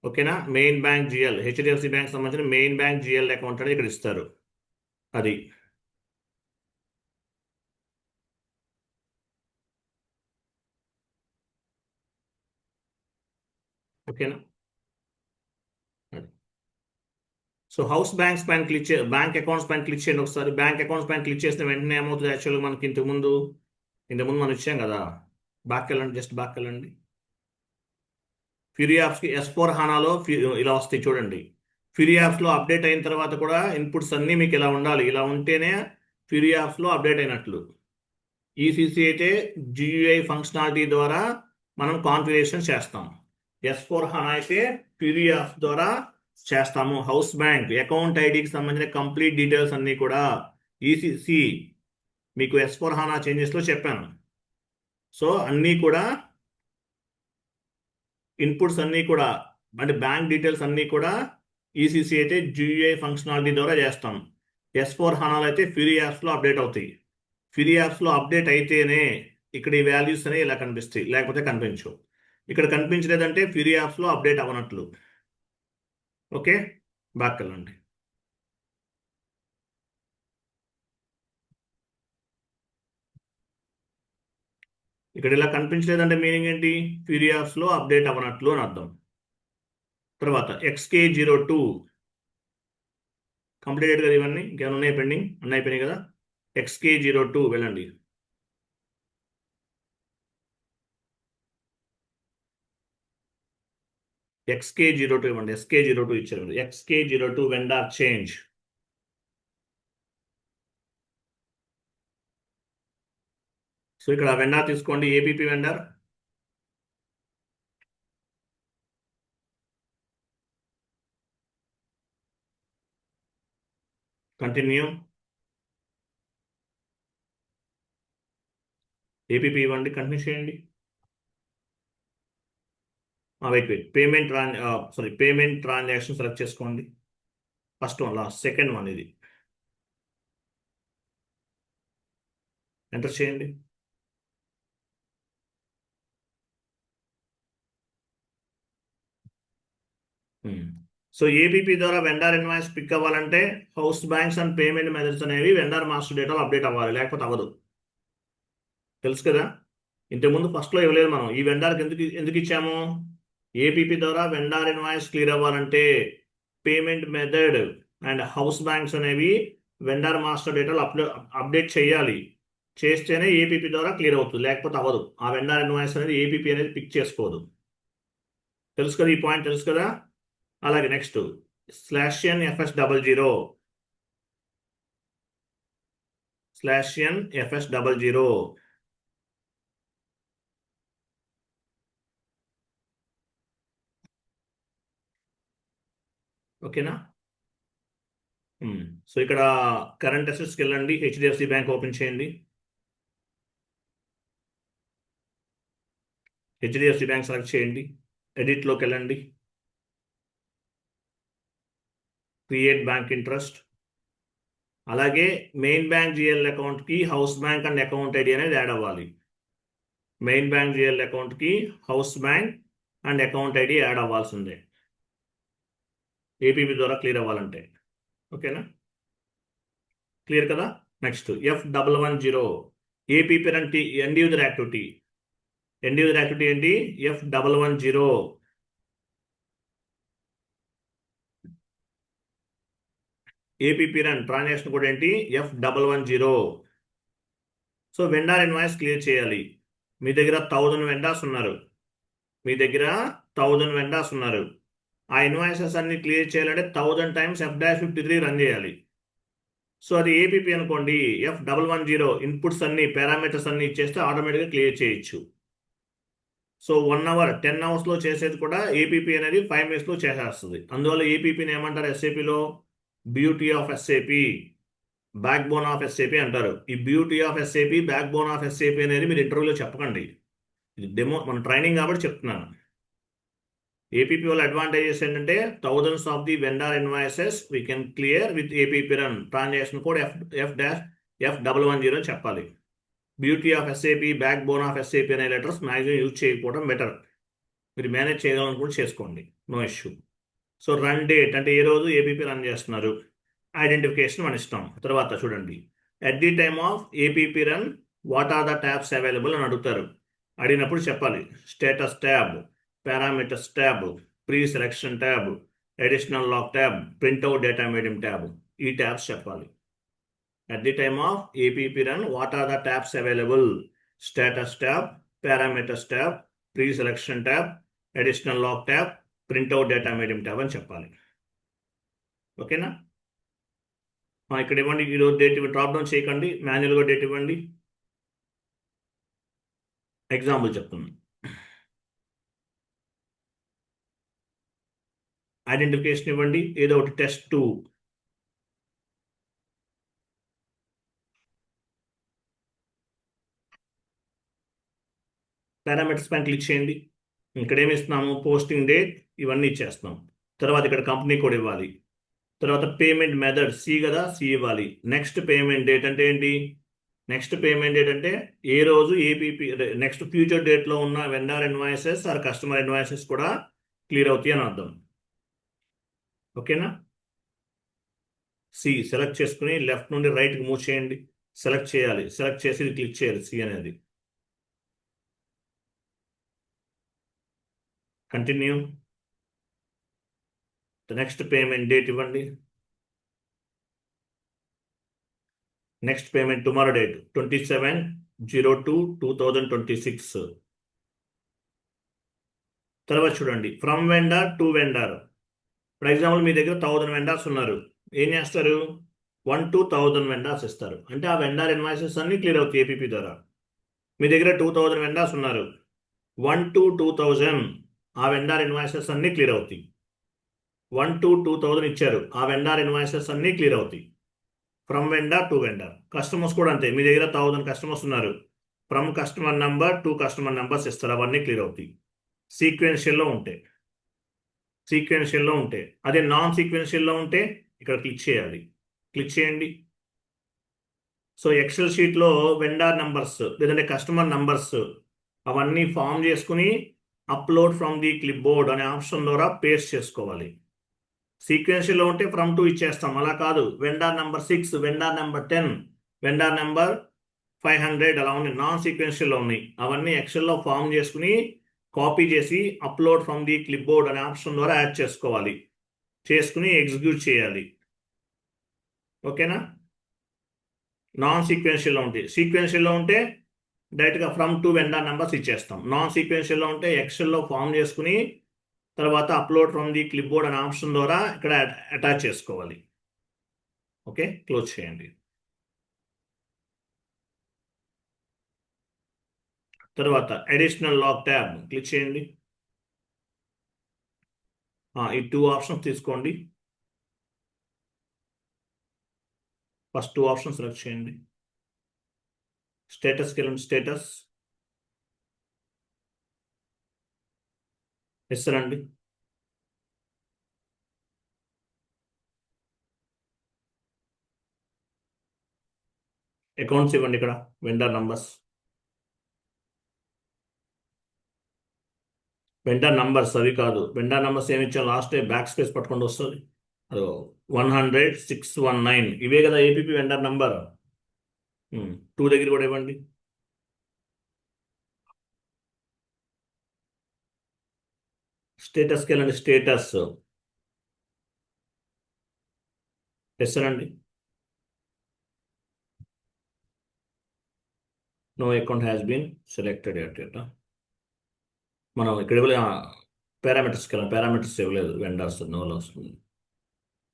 ఓకేనా. Main bank GL, HDFC bank సంబంధించిన మెయిన్ బ్యాంక్ జిఎల్ అకౌంట్ అనేది ఇక్కడ ఇస్తారు. అది ఓకేనా. సో హౌస్ బ్యాంక్స్ పైన క్లిక్ బ్యాంక్ అకౌంట్స్ పైన క్లిక్ చేయండి ఒకసారి. బ్యాంక్ అకౌంట్స్ పైన క్లిక్ చేసిన వెంటనే ఏమవుతుంది? యాక్చువల్గా మనకి ఇంతకుముందు మనం ఇచ్చాం కదా. బ్యాక్ వెళ్ళండి, జస్ట్ బ్యాక్ వెళ్ళండి. ఫ్యూరీ యాప్స్కి S4 హనాలో ఇలా వస్తాయి చూడండి. ఫ్యూరీ యాప్స్లో అప్డేట్ అయిన తర్వాత కూడా ఇన్పుట్స్ అన్నీ మీకు ఇలా ఉండాలి. ఇలా ఉంటేనే ఫ్యూరీ యాప్స్లో అప్డేట్ అయినట్లు. ఈసీసీ అయితే GUI ఫంక్షనాలిటీ ద్వారా మనం కాన్ఫిగరేషన్ చేస్తాం. S4 హనా అయితే ఫ్యూరీ యాప్స్ ద్వారా చేస్తాము. హౌస్ బ్యాంక్ అకౌంట్ ఐడికి సంబంధించిన కంప్లీట్ డీటెయిల్స్ అన్నీ కూడా ఈసీసీ మీకు S4 హనా చేంజెస్లో చెప్పాను. సో అన్నీ కూడా ఇన్పుట్స్ అన్నీ కూడా అంటే బ్యాంక్ డీటెయిల్స్ అన్నీ కూడా ఈసీసీ అయితే GUI ఫంక్షనాలిటీ ద్వారా చేస్తాం. S4 హనాలు అయితే ఫ్యూరీ యాప్స్లో అప్డేట్ అవుతాయి. ఫ్యూరీ యాప్స్లో అప్డేట్ అయితేనే ఇక్కడ ఈ వాల్యూస్ అనేవి ఇలా కనిపిస్తాయి, లేకపోతే కనిపించవు. ఇక్కడ కనిపించలేదంటే ఫ్యూరీ యాప్స్లో అప్డేట్ అవ్వనట్లు. ఓకే. బ్యాక్ వెళ్ళండి. ఇక్కడ ఇలా కనిపించలేదంటే మీనింగ్ ఏంటి? ఫ్యూరీ యాప్స్లో అప్డేట్ అవ్వనట్లు అని అర్థం. తర్వాత XK02 కంప్లీటెడ్ కదా. ఇవన్నీ ఇంకేమైనా ఉన్నాయి పెండింగ్? అన్నీ అయిపోయినాయి కదా. XK02 వెళ్ళండి. XK02 ఇవ్వండి. SK02 ఇచ్చారు. XK02 vendor change. సో ఇక్కడ వెండార్ తీసుకోండి, ఏపీపీ వెండార్. కంటిన్యూ. ఏపీపీ ఇవ్వండి, కంటిన్యూ చేయండి. వెయిట్ పేమెంట్ ట్రాన్సాక్షన్ సెలెక్ట్ చేసుకోండి. First one, last, second one ఇది. ఎంటర్ చేయండి. సో ఏబీపీ ద్వారా వెండార్ ఇన్వాయిస్ పిక్ అవ్వాలంటే house banks and payment methods అనేవి వెండార్ మాస్టర్ డేటాలో అప్డేట్ అవ్వాలి, లేకపోతే అవ్వదు. తెలుసు కదా. ఇంతకుముందు ఫస్ట్లో ఇవ్వలేదు మనం. ఈ వెండార్కి ఎందుకు ఇచ్చాము? ఏపీపీ ద్వారా వెండార్ ఇన్వాయిస్ క్లియర్ అవ్వాలంటే payment method and house banks అనేవి వెండార్ మాస్టర్ డేటాలో అప్డేట్ చేయాలి. చేస్తేనే ఏపీపీ ద్వారా క్లియర్ అవుతుంది, లేకపోతే అవ్వదు. ఆ వెండార్ ఇన్వాయిస్ అనేది ఏపీపీ అనేది పిక్ చేసుకోదు. తెలుసు కదా, ఈ పాయింట్ తెలుసు కదా. అలాగే నెక్స్ట్ /n/FS00 /n/FS00 ఓకేనా. సో ఇక్కడ కరెంట్ అసెట్స్కి వెళ్ళండి, హెచ్డిఎఫ్సి బ్యాంక్ ఓపెన్ చేయండి. హెచ్డిఎఫ్సి బ్యాంక్ సెలెక్ట్ చేయండి, ఎడిట్లోకి వెళ్ళండి, క్రియేట్ బ్యాంక్ ఇంట్రెస్ట్. అలాగే మెయిన్ బ్యాంక్ జిఎల్ అకౌంట్కి house bank and account ID అనేది యాడ్ అవ్వాలి. మెయిన్ బ్యాంక్ జిఎల్ అకౌంట్కి house bank and account ID add అవ్వాల్సిందే, ఏపీపీ ద్వారా క్లియర్ అవ్వాలంటే. ఓకేనా, క్లియర్ కదా. నెక్స్ట్ F110 ఏపీపీ అంటే end user activity. End user activity ఏంటి? F110. ఏపీపీ రన్ ట్రాన్సాక్షన్ కూడా ఏంటి? F110. So vendor invoice clear చేయాలి. మీ దగ్గర 1000 వెండార్స్ ఉన్నారు. ఆ ఇన్వాయిసెస్ అన్ని క్లియర్ చేయాలంటే 1000 times F-53 రన్ చేయాలి. సో అది ఏపీపీ అనుకోండి, F110 ఇన్పుట్స్ అన్ని పారామీటర్స్ అన్ని ఇచ్చేస్తే ఆటోమేటిక్గా క్లియర్ చేయొచ్చు. సో 1 hour 10 hours చేసేది కూడా ఏపీపీ అనేది 5 minutes చేసేస్తుంది. అందువల్ల ఏపీపీని ఏమంటారు ఎస్ఏపీలో? Beauty of SAP, backbone of SAP అంటారు. ఈ beauty of SAP, backbone of SAP అనేది మీరు ఇంటర్వ్యూలో చెప్పకండి. ఇది డెమో, మన ట్రైనింగ్ కాబట్టి చెప్తున్నాను. ఏపీపీ వల్ల అడ్వాంటేజెస్ ఏంటంటే thousands of the vendor invoices we can clear with APP run. Transaction code F-F-F-110 అని చెప్పాలి. Beauty of SAP, backbone of SAP అనే లెటర్స్ మ్యాక్సిమం యూజ్ చేయకపోవడం బెటర్. మీరు మేనేజ్ చేయగలనుకుంటే చేసుకోండి, no issue. So run date అంటే ఏ రోజు ఏపీపీ రన్ చేస్తున్నారు, ఐడెంటిఫికేషన్ మన ఇష్టం. తర్వాత చూడండి, at the time of APP run what are the tabs available అని అడుగుతారు. అడిగినప్పుడు చెప్పాలి status tab, parameters tab, free selection tab, additional log tab, printout data medium tab. ఈ ట్యాబ్స్ చెప్పాలి. At the time of APP run, what are the tabs available? Status tab, parameters tab, pre-selection tab, additional log tab, printout data medium tab అని చెప్పాలి. ఓకేనా. ఇక్కడ ఇవ్వండి, ఈరోజు date drop down చేయకండి, మాన్యువల్గా డేట్ ఇవ్వండి. ఎగ్జాంపుల్ చెప్తున్నాను. ఐడెంటిఫికేషన్ ఇవ్వండి, ఏదో ఒకటి టెస్ట్ 2. పారామీటర్స్ పైన క్లిక్ చేయండి. ఇక్కడ ఏమి ఇస్తున్నాము? పోస్టింగ్ డేట్ ఇవన్నీ ఇచ్చేస్తున్నాం. తర్వాత ఇక్కడ కంపెనీ కోడ్ ఇవ్వాలి. తర్వాత పేమెంట్ మెథడ్ సి కదా, సి ఇవ్వాలి. నెక్స్ట్ పేమెంట్ డేట్ అంటే ఏంటి? నెక్స్ట్ పేమెంట్ డేట్ అంటే ఏ రోజు ఏపీపీ నెక్స్ట్ ఫ్యూచర్ డేట్లో ఉన్న vendor invoices or customer invoices కూడా క్లియర్ అవుతాయి అని అర్థం. ఓకేనా. సి సెలెక్ట్ చేసుకుని లెఫ్ట్ నుండి రైట్కి మూవ్ చేయండి. సెలెక్ట్ చేయాలి, సెలెక్ట్ చేసి క్లిక్ చేయాలి సి అనేది. కంటిన్యూ. నెక్స్ట్ పేమెంట్ డేట్ ఇవ్వండి. Next payment tomorrow date 27/02/2026. తర్వాత చూడండి, from vendor to vendor. For example మీ దగ్గర 1000 వెండర్స్ ఉన్నారు. ఏం చేస్తారు? 1 to 1000 వెండర్స్ ఇస్తారు. అంటే ఆ వెండర్ ఇన్వాయిసెస్ అన్ని క్లియర్ అవుతాయి ఏపీపీ ద్వారా. మీ దగ్గర 2000 వెండర్స్ ఉన్నారు. 1 to 2000 ఆ వెండర్ ఇన్వాయిసెస్ అన్ని క్లియర్ అవుతాయి. 1 to 2000 ఇచ్చారు, ఆ వెండర్ ఇన్వాయిసెస్ అన్ని క్లియర్ అవుతాయి. From vendor to vendor. Customers కూడా అంతే, మీ దగ్గర 1000 కస్టమర్స్ ఉన్నారు. From customer number to customer numbers ఇస్తారు, అవన్నీ క్లియర్ అవుతాయి. సీక్వెన్షియల్లో ఉంటే అదే నాన్ సీక్వెన్షియల్లో ఉంటే ఇక్కడ క్లిక్ చేయాలి. క్లిక్ చేయండి. సో ఎక్సెల్ షీట్లో వెండర్ నంబర్స్ లేదంటే కస్టమర్ నంబర్స్ అవన్నీ ఫామ్ చేసుకుని upload from the clip board అనే ఆప్షన్ ద్వారా పేస్ట్ చేసుకోవాలి. సీక్వెన్షియల్లో ఉంటే ఫ్రమ్ టు ఇచ్చేస్తాం, అలా కాదు. Vendor number 6, vendor number 10, vendor number 500 అలా ఉన్నాయి, నాన్ సీక్వెన్షియల్లో ఉన్నాయి. అవన్నీ ఎక్సెల్లో ఫామ్ చేసుకుని కాపీ చేసి upload from the clip board అనే ఆప్షన్ ద్వారా యాడ్ చేసుకోవాలి. చేసుకుని ఎగ్జిక్యూట్ చేయాలి. ఓకేనా? నాన్ సీక్వెన్షియల్లో ఉంటే. సీక్వెన్షియల్లో ఉంటే డైరెక్ట్గా ఫ్రమ్ టు వెండర్ నెంబర్స్ ఇచ్చేస్తాం. నాన్ సీక్వెన్షియల్లో ఉంటే ఎక్సెల్లో ఫామ్ చేసుకుని తర్వాత upload from the clip board అనే ఆప్షన్ ద్వారా ఇక్కడ అటాచ్ చేసుకోవాలి. ఓకే, క్లోజ్ చేయండి. తర్వాత అడిషనల్ లాక్ ట్యాబ్ క్లిక్ చేయండి. ఈ 2 ఆప్షన్స్ తీసుకోండి. ఫస్ట్ 2 ఆప్షన్స్ సెలెక్ట్ చేయండి. స్టేటస్కి వెళ్ళండి. స్టేటస్ ఇస్తారండి. అకౌంట్స్ ఇవ్వండి. ఇక్కడ వెండర్ నంబర్స్ అవి కాదు. వెండర్ నంబర్స్ ఏమి ఇచ్చాం? లాస్ట్ బ్యాక్ స్పేస్ పట్టుకొని వస్తుంది. అదో 100-619 ఇవే కదా ఏపీపీ వెండర్ నంబర్. 2 దగ్గర కూడా ఇవ్వండి. స్టేటస్కి వెళ్ళండి. స్టేటస్ ఇస్తారండి. No account has been selected at. మనం ఇక్కడ పారామీటర్స్కి వెళ్ళాం. పారామీటర్స్ ఇవ్వలేదు, వెండర్స్ నోలో వస్తుంది.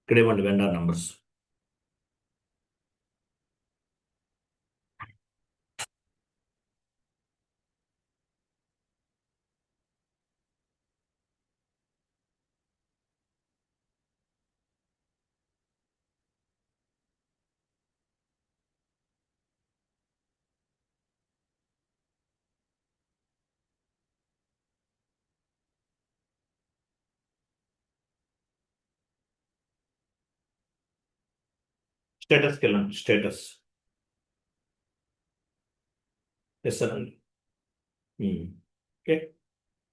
ఇక్కడ ఇవ్వండి వెండర్ నంబర్స్. స్టేటస్కి వెళ్ళండి. స్టేటస్ ఇస్తారండి. ఓకే,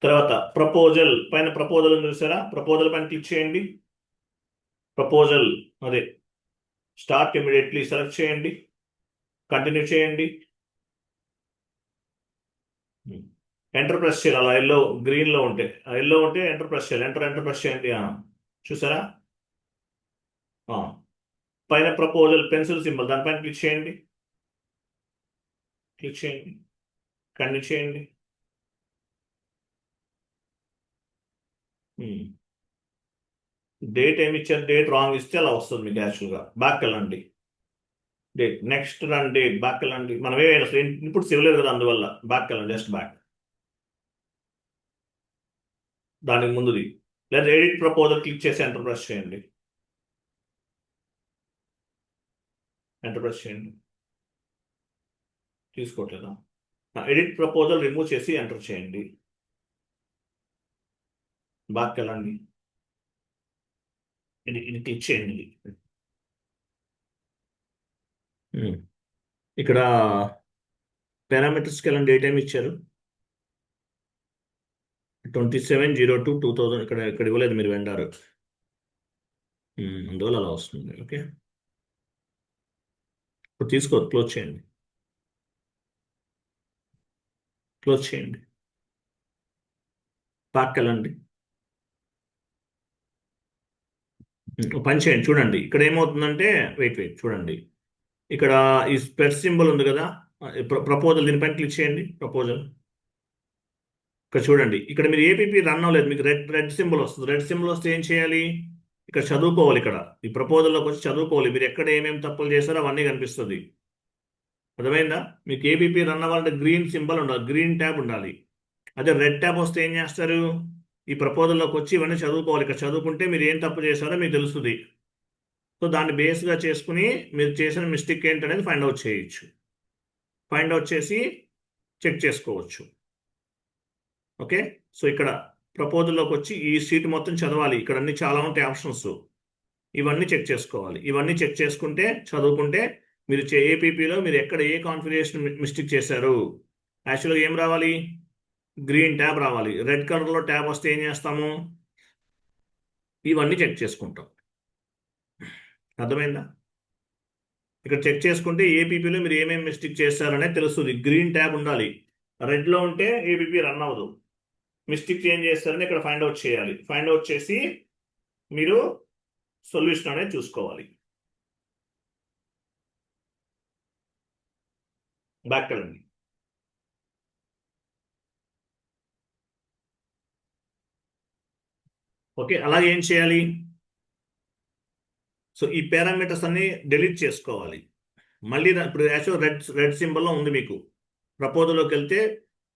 తర్వాత ప్రపోజల్ పైన ప్రపోజల్ చూసారా? ప్రపోజల్ పైన క్లిక్ చేయండి. ప్రపోజల్ అదే స్టార్ట్ ఇమీడియట్లీ సెలెక్ట్ చేయండి. కంటిన్యూ చేయండి. ఎంటర్ ప్రెస్ చేయాలి. అలా ఎల్లో గ్రీన్లో ఉంటే ఎంటర్ ప్రెస్ చేయాలి. ఎంటర్ ప్రెస్ చేయండి. చూసారా? పైన ప్రపోజల్ పెన్సిల్ సింబల్ దానిపైన క్లిక్ చేయండి. కంటిన్యూ చేయండి. డేట్ ఏమి ఇచ్చారు? డేట్ రాంగ్ ఇస్తే అలా వస్తుంది మీకు. యాక్చువల్గా బ్యాక్ వెళ్ళండి. Date next run date back వెళ్ళండి. మనం అసలు ఇన్పుట్స్ ఇవ్వలేదు కదా, అందువల్ల బ్యాక్ వెళ్ళండి. Just back. దానికి ముందుది లేదా ఎడిట్ ప్రపోజల్ క్లిక్ చేసి ఎంటర్ ప్రెస్ చేయండి. తీసుకోవట్లేదా? ఎడిట్ ప్రపోజల్ రిమూవ్ చేసి ఎంటర్ చేయండి. బ్యాక్ వెళ్ళండి. ఇది క్లిక్ చేయండి. ఇక్కడ పారామీటర్స్కి వెళ్ళండి. డేట్ ఏమి ఇచ్చారు? 27/02/2000. ఇక్కడ ఇవ్వలేదు మీరు వెండారు, అందువల్ల అలా వస్తుంది. ఓకే, ఇప్పుడు క్లోజ్ చేయండి. బ్యాక్ వెళ్ళండి. పని చేయండి. చూడండి ఇక్కడ ఏమవుతుందంటే, వెయిట్ చూడండి. ఇక్కడ ఈ స్పెడ్ సింబల్ ఉంది కదా, ప్రపోజల్, దీనిపైన క్లిక్ చేయండి. ప్రపోజల్ ఇక్కడ చూడండి, ఇక్కడ మీరు ఏపీపీ రన్ అవ్వలేదు, మీకు రెడ్ రెడ్ సింబల్ వస్తుంది. రెడ్ సింబల్ వస్తే ఏం చేయాలి? ఇక్కడ చదువుకోవాలి. ఇక్కడ ఈ ప్రపోజల్లోకి వచ్చి చదువుకోవాలి. మీరు ఎక్కడ ఏమేమి తప్పులు చేశారో అవన్నీ కనిపిస్తుంది. అర్థమైందా? మీకు ఏపీపీ రన్ అవ్వాలంటే గ్రీన్ సింబల్ ఉండాలి, గ్రీన్ ట్యాబ్ ఉండాలి. అదే రెడ్ ట్యాబ్ వస్తే ఏం చేస్తారు? ఈ ప్రపోజల్లోకి వచ్చి ఇవన్నీ చదువుకోవాలి. ఇక్కడ చదువుకుంటే మీరు ఏం తప్పు చేశారో మీకు తెలుస్తుంది. సో దాన్ని బేస్గా చేసుకుని మీరు చేసిన మిస్టేక్ ఏంటనేది ఫైండ్ అవుట్ చేయొచ్చు. ఫైండ్ అవుట్ చేసి చెక్ చేసుకోవచ్చు. ఓకే, సో ఇక్కడ ప్రపోజల్లోకి వచ్చి ఈ షీట్ మొత్తం చదవాలి. ఇక్కడ అన్ని చాలా ఉంటాయి ఆప్షన్స్, ఇవన్నీ చెక్ చేసుకోవాలి. ఇవన్నీ చెక్ చేసుకుంటే చదువుకుంటే మీరు ఏపీపీలో మీరు ఎక్కడ ఏ కాన్ఫిగరేషన్ మిస్టేక్ చేశారు. యాక్చువల్గా ఏం రావాలి? గ్రీన్ ట్యాబ్ రావాలి. రెడ్ కలర్లో ట్యాబ్ వస్తే ఏం చేస్తాము? ఇవన్నీ చెక్ చేసుకుంటాం. అర్థమైందా? ఇక్కడ చెక్ చేసుకుంటే ఏపీపీలో మీరు ఏమేమి మిస్టేక్ చేస్తారనేది తెలుస్తుంది. గ్రీన్ ట్యాబ్ ఉండాలి. రెడ్లో ఉంటే ఏపీపీ రన్ అవ్వదు. మిస్టేక్ ఏం చేస్తారని ఇక్కడ ఫైండ్ అవుట్ చేయాలి. ఫైండ్ అవుట్ చేసి మీరు సొల్యూషన్ అనేది చూసుకోవాలి. బ్యాక్ వెళ్ళండి. ఓకే, అలాగే ఏం చేయాలి? సో ఈ పారామీటర్స్ అన్ని డిలీట్ చేసుకోవాలి. మళ్ళీ ఇప్పుడు యాక్చువల్ రెడ్ సింబల్లో ఉంది మీకు. ప్రపోజల్లోకి వెళ్తే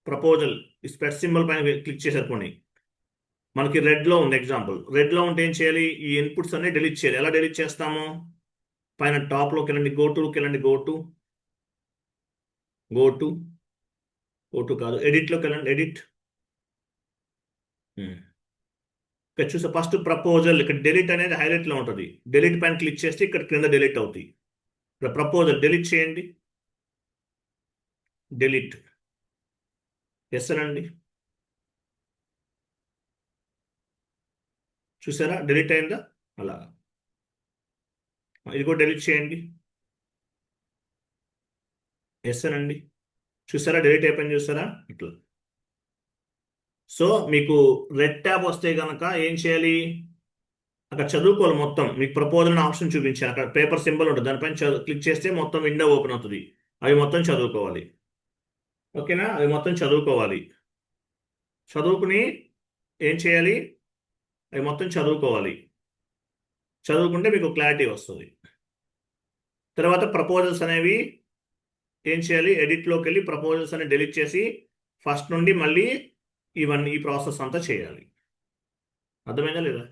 ప్రపోజల్ ఈ స్పెట్ సింబల్ పైన క్లిక్ చేసేసుకోండి. మనకి రెడ్లో ఉంది. ఎగ్జాంపుల్ రెడ్లో ఉంటే ఏం చేయాలి? ఈ ఇన్పుట్స్ అన్ని డిలీట్ చేయాలి. ఎలా డిలీట్ చేస్తాము? పైన టాప్లోకి వెళ్ళండి, గోటుకి వెళ్ళండి, గోటు కాదు, ఎడిట్లోకి వెళ్ళండి, ఎడిట్. ఇక్కడ చూస్తే ఫస్ట్ ప్రపోజల్, ఇక్కడ డెలీట్ అనేది హైలైట్లో ఉంటుంది. డెలీట్ పైన క్లిక్ చేస్తే ఇక్కడ క్రింద డెలీట్ అవుతాయి. ఇక్కడ ప్రపోజల్ డెలీట్ చేయండి, డెలీట్. ఎస్ అనండి. చూసారా డెలీట్ అయిందా? అలా ఇది కూడా డెలీట్ చేయండి, ఎస్ అనండి. చూసారా డెలీట్ అయిపోయింది? చూసారా ఇట్లా. సో మీకు రెడ్ ట్యాబ్ వస్తే కనుక ఏం చేయాలి? అక్కడ చదువుకోవాలి మొత్తం. మీకు ప్రపోజల్ ఆప్షన్ చూపించాను, అక్కడ పేపర్ సింబల్ ఉంటుంది, దానిపైన క్లిక్ చేస్తే మొత్తం విండో ఓపెన్ అవుతుంది. అవి మొత్తం చదువుకోవాలి. ఓకేనా? అవి మొత్తం చదువుకోవాలి. చదువుకుని ఏం చేయాలి? అవి మొత్తం చదువుకోవాలి. చదువుకుంటే మీకు క్లారిటీ వస్తుంది. తర్వాత ప్రపోజల్స్ అనేవి ఏం చేయాలి? ఎడిట్లోకి వెళ్ళి ప్రపోజల్స్ అని డిలీట్ చేసి ఫస్ట్ నుండి మళ్ళీ ఇవన్నీ ఈ ప్రాసెస్ అంతా చేయాలి. అర్థమైందా లేదా?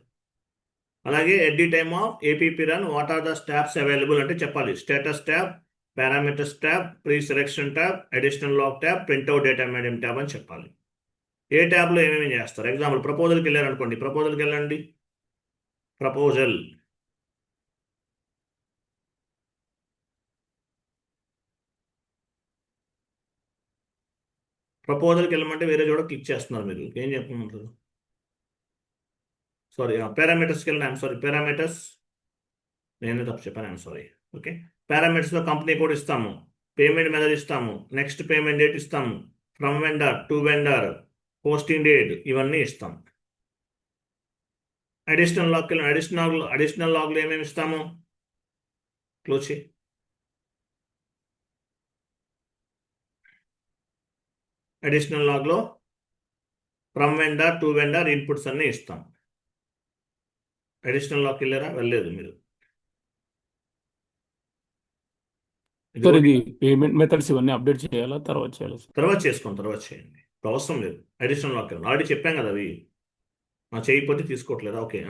అలాగే at the time of APP run what are the stops available అంటే చెప్పాలి. Status tab, parameters tab, free selection tab, additional log tab, printout data medium tab అని చెప్పాలి. ఏ ట్యాబ్లో ఏమేమి చేస్తారు? ఎగ్జాంపుల్ ప్రపోజల్కి వెళ్ళారనుకోండి, ప్రపోజల్కి వెళ్ళండి, ప్రపోజల్. ప్రపోజల్కి వెళ్ళమంటే వేరే చోట క్లిక్ చేస్తున్నారు. మీరు ఏం చెప్పమంటారు? సారీ, పారామీటర్స్కి వెళ్ళిన ఐఎమ్ సారీ, పారామీటర్స్ నేనే తప్పు చెప్పాను, ఐఎమ్ సారీ. ఓకే, పారామీటర్స్లో కంపెనీ కోడ్ ఇస్తాము, పేమెంట్ మెథడ్ ఇస్తాము, నెక్స్ట్ పేమెంట్ డేట్ ఇస్తాము, from vendor to vendor, posting date, ఇవన్నీ ఇస్తాం. అడిషనల్ లాక్కి వెళ్ళిన అడిషనల్ లాగ్లో ఏమేమి ఇస్తాము? క్లోజ్ చేయి. అడిషనల్ లాగ్లో from vendor to vendor inputs అన్నీ ఇస్తాం. అడిషనల్ లాక్ వెళ్ళారా? వెళ్ళలేదు మీరు. సార్ ఇది పేమెంట్ మెథడ్స్ ఇవన్నీ అప్డేట్ చేయాలా తర్వాత చేయాలా సార్? తర్వాత చేసుకోండి, తర్వాత చేయండి, అవసరం లేదు. అడిషనల్ లాక్ వెళ్ళండి, ఆల్రెడీ చెప్పాం కదా అవి. చేయకపోతే తీసుకోవట్లేదా? ఓకే.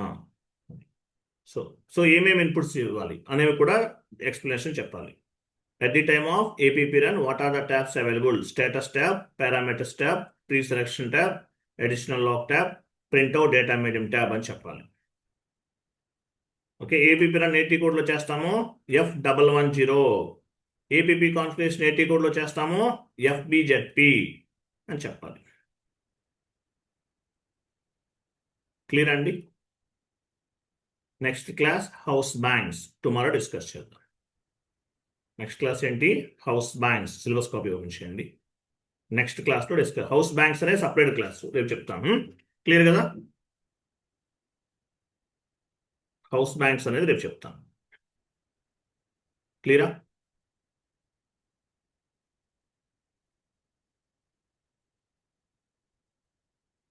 సో సో ఏమేమి ఇన్పుట్స్ ఇవ్వాలి అనేవి కూడా ఎక్స్ప్లెనేషన్ చెప్పాలి. At the time of APP run, what are the tabs available? Status tab, parameters tab, pre-selection tab, additional log tab, printout data medium tab అని చెప్పాలి. ఓకే, ఏపీపీ రన్ ఏటీ కోడ్లో చేస్తాము F110. ఏపీపీ కాన్ఫిగరేషన్ ఏటీ కోడ్లో చేస్తాము FBZP అని చెప్పాలి. క్లియర్ అండి? Next class house banks, tomorrow discuss చేద్దాం. నెక్స్ట్ క్లాస్ ఏంటి? House banks. Syllabus copy open చేయండి. నెక్స్ట్ క్లాస్లో డిస్కస్. హౌస్ బ్యాంక్స్ అనేది సపరేట్ క్లాస్, రేపు చెప్తాను. క్లియర్ కదా? హౌస్ బ్యాంక్స్ అనేది రేపు చెప్తాను. క్లియరా?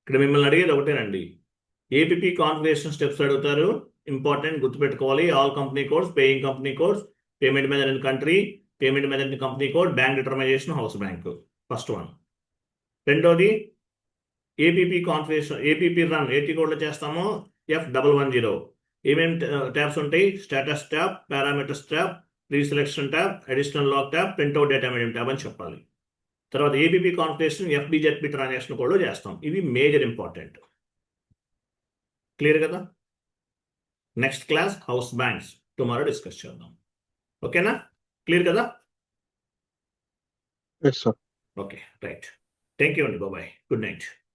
ఇక్కడ మిమ్మల్ని అడిగేది ఒకటేనండి. ఏపీపీ కాన్ఫిగరేషన్ స్టెప్స్ అడుగుతారు, ఇంపార్టెంట్ గుర్తుపెట్టుకోవాలి. All company codes, paying company codes, payment method in country, payment method in company code, bank determination, house bank. First one. రెండోది ఏపీపీ కాన్ఫిగరేషన్, ఏపీపీ రన్ ఏటీ కోడ్లో చేస్తాము F110. ఏమేమి ట్యాబ్స్ ఉంటాయి? Status tab, parameters tab, reselection tab, additional log tab, printout data medium tab అని చెప్పాలి. తర్వాత APP configuration FBZP transaction కూడా చేస్తాం. ఇవి మేజర్ ఇంపార్టెంట్. క్లియర్ కదా? Next class house banks tomorrow discuss చేద్దాం. ఓకేనా? క్లియర్ కదా? Yes sir. Okay, right. Thank you అండి. బాయ్. Good night.